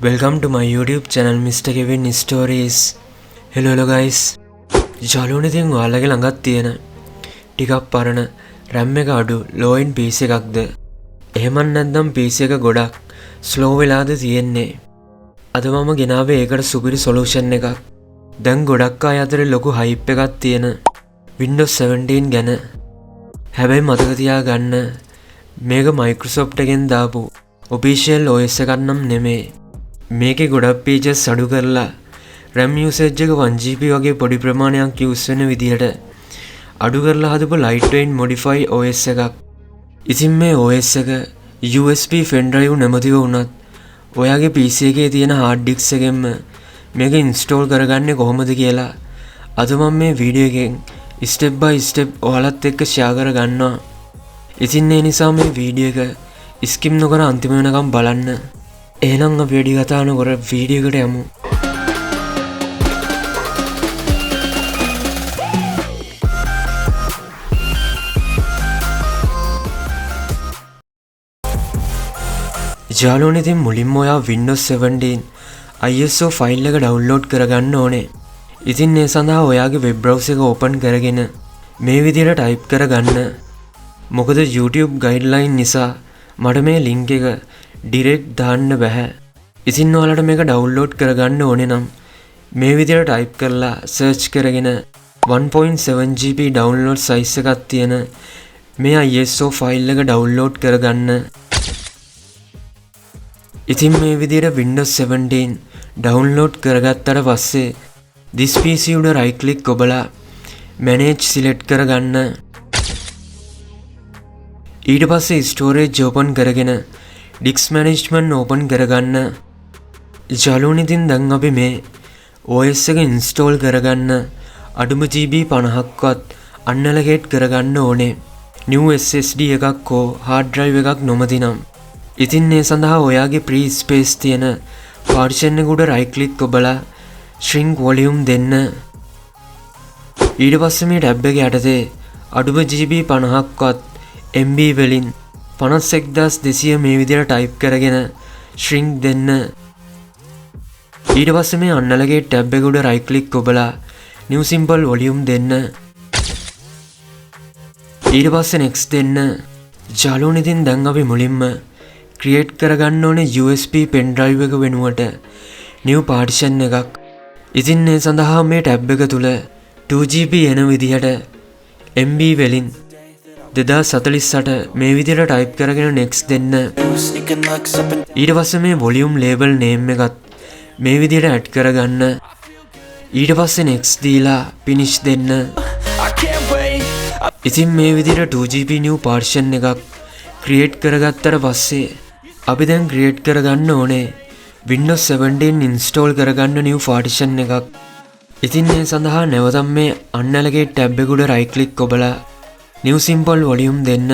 Welcome to my YouTube channel Mr. Kevin Stories. Hello guys. යාළුවනේ ඉතින් ඔයාලගේ ළඟත් තියෙන ටිකක් පරණ RAM එක අඩු low end PC එකක්ද? එහෙම නැත්නම් PC එක ගොඩක් slow වෙලාද තියෙන්නේ? අද මම ගෙනාවේ ඒකට සුපිරි solution එකක්. දැන් ගොඩක් අය අතර ලොකු hype එකක් තියෙන Windows 17 ගැන. හැබැයි මතක තියාගන්න මේක Microsoft එකෙන් දාපු official OS එකක් නම් නෙමෙයි. මේකේ ගොඩක් features අඩු කරලා RAM usage එක 1GB වගේ පොඩි ප්‍රමාණයක් use වෙන විදිහට අඩු කරලා හදපු lightweight modify OS එකක්. ඉතින් මේ OS එක USB pen drive නැමැතිව වුණත් ඔයාගේ PC එකේ තියෙන hard disk එකෙන්ම මේක install කරගන්නේ කොහොමද කියලා අද මම මේ වීඩියෝ එකෙන් step by step ඔයාලත් එක්ක share කරගන්නවා. ඉතින් ඒ නිසා මේ වීඩියෝ එක skip නොකර අන්තිම වෙනකම් බලන්න. එහෙනම් අපි වැඩි කතා නොකර වීඩියෝ එකට යමු. යාළුවනේ ඉතින් මුලින්ම ඔයා Windows 17 ISO ෆයිල් එක ඩවුන්ලෝඩ් කරගන්න ඕනේ. ඉතින් ඒ සඳහා ඔයාගේ වෙබ් බ්‍රවුසර් එක ඕපන් කරගෙන මේ විදිහට ටයිප් කරගන්න. මොකද YouTube ගයිඩ්ලයින් නිසා මට මේ ලින්ක් එක ඩිරෙක්ට් දාන්න බෑ. ඉතින් ඔයාලට මේක ඩවුන්ලෝඩ් කරගන්න ඕනේ නම් මේ විදිහට ටයිප් කරලා සර්ච් කරගෙන 1.7GB ඩවුන්ලෝඩ් සයිස් එකක් තියෙන මේ ISO ෆයිල් එක ඩවුන්ලෝඩ් කරගන්න. ඉතින් මේ විදිහට Windows 17 ඩවුන්ලෝඩ් කරගත්තට පස්සේ this PC උඩ right click ඔබලා manage select කරගන්න. ඊට පස්සේ storage open කරගෙන disk management open කරගන්න. යාළුවනේ ඉතින් දැන් අපි මේ OS එක install කරගන්න අඩුම GB 50ක්වත් unallocate කරගන්න ඕනේ. new SSD එකක් හෝ hard drive එකක් නොමැතිනම්. ඉතින් මේ සඳහා ඔයාගේ free space තියෙන partition එක උඩ right click ඔබලා shrink volume දෙන්න. ඊට පස්සේ මේ tab එක යටතේ අඩුම GB 50ක්වත් MB වලින් 51200 මේ විදිහට ටයිප් කරගෙන shrink දෙන්න. ඊට පස්සේ මේ unallocate tab එක උඩ right click ඔබලා new simple volume දෙන්න. ඊට පස්සේ next දෙන්න. යාළුවනේ ඉතින් දැන් අපි මුලින්ම create කරගන්න ඕනේ USB pen drive එක වෙනුවට new partition එකක්. ඉතින් මේ සඳහා මේ tab එක තුල 2GB එන විදිහට MB වලින් 2048 මේ විදිහට ටයිප් කරගෙන next දෙන්න. ඊට පස්සේ මේ volume label name එකත් මේ විදිහට add කරගන්න. ඊට පස්සේ next දීලා finish දෙන්න. ඉතින් මේ විදිහට 2GB new partition එකක් create කරගත්තට පස්සේ අපි දැන් create කරගන්න ඕනේ Windows 17 install කරගන්න new partition එකක්. ඉතින් මේ සඳහා නැවතත් මේ unallocate tab එක උඩ right click ඔබලා new simple volume දෙන්න.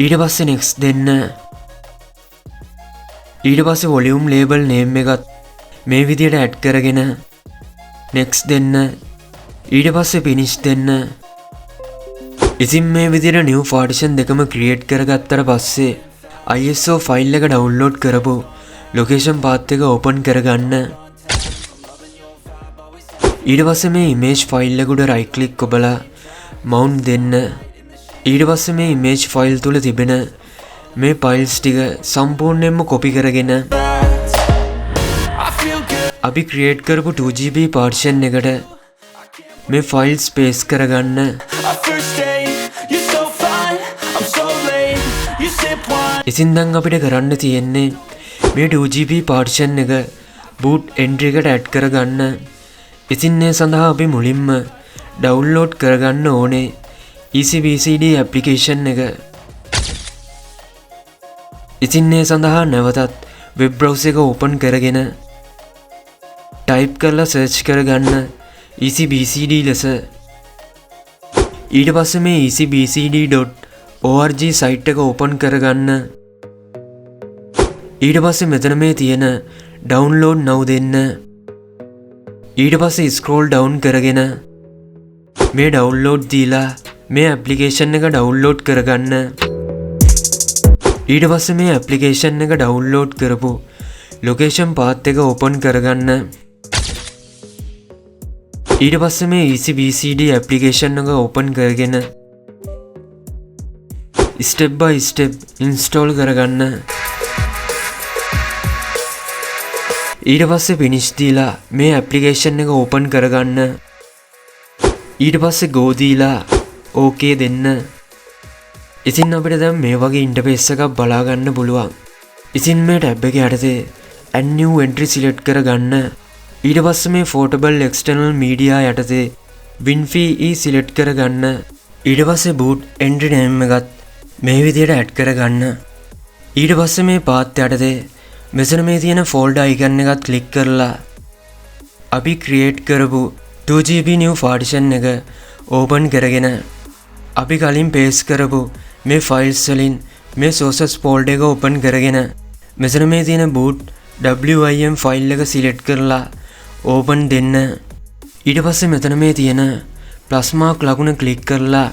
ඊට පස්සේ next දෙන්න. ඊට පස්සේ volume label name එකත් මේ විදිහට add කරගෙන next දෙන්න. ඊට පස්සේ finish දෙන්න. ඉතින් මේ විදිහට new partition දෙකම create කරගත්තට පස්සේ ISO ෆයිල් එක download කරපු location path එක open කරගන්න. ඊට පස්සේ මේ image ෆයිල් එක උඩ right click ඔබලා mount දෙන්න. ඊට පස්සේ මේ image ෆයිල් තුල තිබෙන මේ files ටික සම්පූර්ණයෙන්ම copy කරගෙන අපි create කරපු 2GB partition එකට මේ file space කරගන්න. ඉතින් දැන් අපිට කරන්න තියෙන්නේ මේ 2GB partition එක boot entry එකට add කරගන්න. ඉතින් මේ සඳහා අපි මුලින්ම download කරගන්න ඕනේ ECBCD application එක. ඉතින් මේ සඳහා නැවතත් web browser එක open කරගෙන type කරලා search කරගන්න ECBCD ලෙස. ඊට පස්සේ මේ ecbcd.org site එක open කරගන්න. ඊට පස්සේ මෙතන මේ තියෙන download now දෙන්න. ඊට පස්සේ scroll down කරගෙන මේ download දීලා මේ application එක download කරගන්න. ඊට පස්සේ මේ ඇප්ලිකේෂන් එක ඩවුන්ලෝඩ් කරපු ලොකේෂන් පාත් එක ඕපන් කරගන්න. ඊට පස්සේ මේ EasyBCD ඇප්ලිකේෂන් එක ඕපන් කරගෙන ස්ටෙප් බයි ස්ටෙප් ඉන්ස්ටෝල් කරගන්න. ඊට පස්සේ ෆිනිෂ් දීලා මේ ඇප්ලිකේෂන් එක ඕපන් කරගන්න. ඊට පස්සේ ගෝ දීලා ඕකේ දෙන්න. ඉතින් අපිට දැන් මේ වගේ ඉන්ටර්ෆේස් එකක් බලා ගන්න පුළුවන්. ඉතින් මේ ටැබ් එක යටතේ add new entry select කරගන්න. ඊට පස්සේ මේ portable external media යටතේ WinFi select කරගන්න. ඊට පස්සේ boot entry name එකත් මේ විදියට add කරගන්න. ඊට පස්සේ මේ path යටතේ මෙතන මේ තියෙන folder icon එකත් click කරලා අපි create කරපු 2GB new partition එක open කරගෙන අපි කලින් paste කරපු මේ files වලින් මේ sources folder එක open කරගෙන මෙතන මේ තියෙන boot wim file එක select කරලා open දෙන්න. ඊට පස්සේ මෙතන මේ තියෙන plus mark ලකුණ click කරලා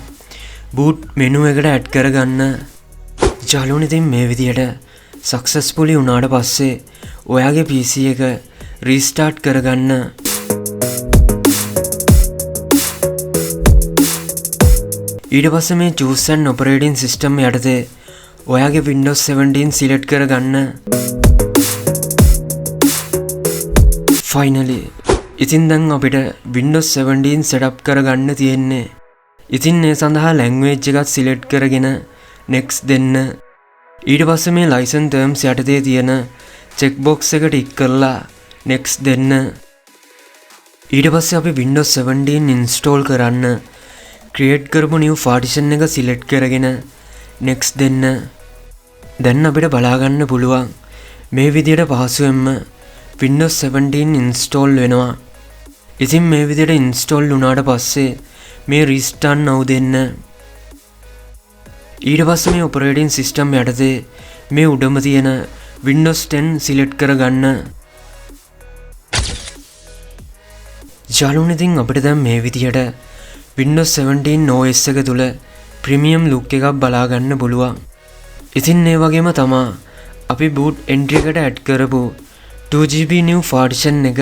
boot menu එකට add කරගන්න. යාළුවනේ ඉතින් මේ විදියට successfully වුණාට පස්සේ ඔයාගේ PC එක restart කරගන්න. ඊට පස්සේ මේ choose an operating system යටතේ ඔයාගේ Windows 17 select කරගන්න. Finally ඉතින් දැන් අපිට Windows 17 setup කරගන්න තියෙන්නේ. ඉතින් ඒ සඳහා language එකත් select කරගෙන next දෙන්න. ඊට පස්සේ මේ license terms යටතේ තියෙන checkbox එක tick කරලා next දෙන්න. ඊට පස්සේ අපි Windows 17 install කරන්න create කරපු new partition එක select කරගෙන next දෙන්න. දැන් අපිට බලා ගන්න පුළුවන් මේ විදියට පහසුවෙන්ම Windows 17 install වෙනවා. ඉතින් මේ විදියට install වුණාට පස්සේ මේ restart now දෙන්න. ඊට පස්සේ මේ operating system යටතේ මේ උඩම තියෙන Windows 10 select කරගන්න. යාළුවනේ ඉතින් අපිට දැන් මේ විදියට Windows 17 OS එක තුල premium look එකක් බලා ගන්න පුළුවන්. ඉතින් ඒ වගේම තමයි අපි boot entry එකට add කරපු 2GB new partition එක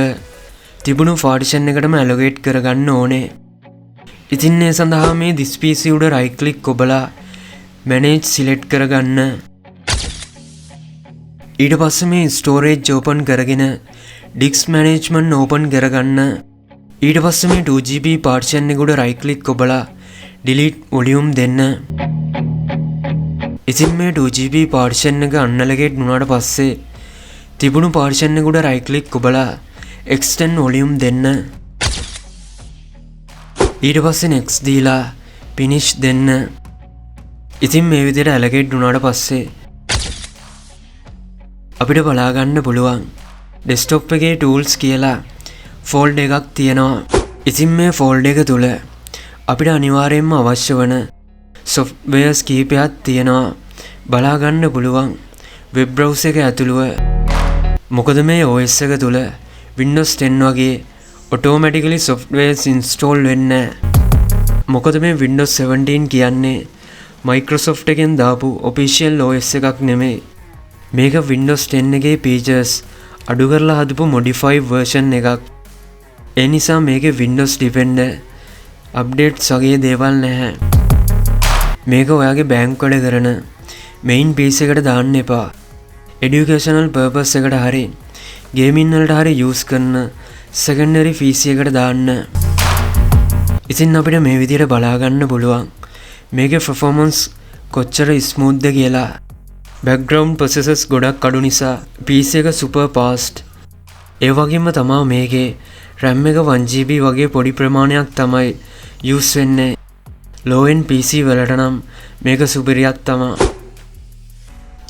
තිබුණු partition එකටම allocate කරගන්න ඕනේ. ඉතින් ඒ සඳහා මේ this PC උඩ right click ඔබලා manage select කරගන්න. ඊට පස්සේ මේ storage open කරගෙන disk management open කරගන්න. ඊට පස්සේ මේ 2GB partition එක උඩ right click ඔබලා delete volume දෙන්න. ඉතින් මේ 2GB partition එක unallocate වුණාට පස්සේ තිබුණු partition එක උඩ right click ඔබලා extend volume දෙන්න. ඊට පස්සේ next දීලා finish දෙන්න. ඉතින් මේ විදිහට allocate වුණාට පස්සේ අපිට බලා ගන්න පුළුවන් desktop එකේ tools කියලා folder එකක් තියෙනවා. ඉතින් මේ folder එක තුල අපිට අනිවාර්යයෙන්ම අවශ්‍ය වන softwares කීපයක් තියෙනවා. බලා ගන්න පුළුවන් web browser එක ඇතුළුව. මොකද මේ OS එක තුල Windows 10 වගේ automatically softwares install වෙන්නේ නැහැ. මොකද මේ Windows 17 කියන්නේ Microsoft එකෙන් දාපු official OS එකක් නෙමෙයි. මේක Windows 10 එකේ features අඩු කරලා හදපු modified version එකක්. ඒ නිසා මේකේ Windows Defender updates වගේ දේවල් නැහැ. මේක ඔයාගේ බැංක් වැඩ කරන main PC එකට දාන්න එපා. educational purpose එකට හරි gaming වලට හරි use කරන secondary PC එකට දාන්න. ඉතින් අපිට මේ විදිහට බලා ගන්න පුළුවන් මේකේ performance කොච්චර smoothද කියලා. background processes ගොඩක් අඩු නිසා PC එක super fast. ඒ වගේම තමයි මේකේ RAM එක 1GB වගේ පොඩි ප්‍රමාණයක් තමයි use වෙන්නේ. low end PC වලට නම් මේක සුපිරියක් තමයි.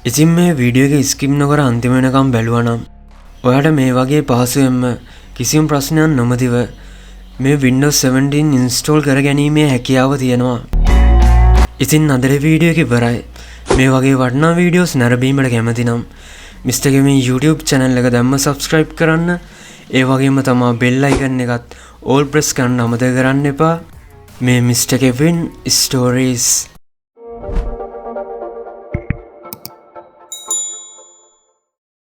ඉතින් මේ වීඩියෝ එක skip නොකර අන්තිම වෙනකම් බැලුවා නම් ඔයාට මේ වගේ පහසුවෙන්ම කිසිම ප්‍රශ්නයක් නොමැතිව මේ Windows 17 install කර ගැනීමේ හැකියාව තියෙනවා. ඉතින් අදට වීඩියෝ එක ඉවරයි. මේ වගේ වටිනා වීඩියෝස් නැරඹීමට කැමති නම් Mr. Kevin YouTube channel එක දැම්ම subscribe කරන්න. ඒ වගේම තමයි bell icon එකත් all press කරන්න අමතක කරන්න එපා. මේ Mr. Kevin Stories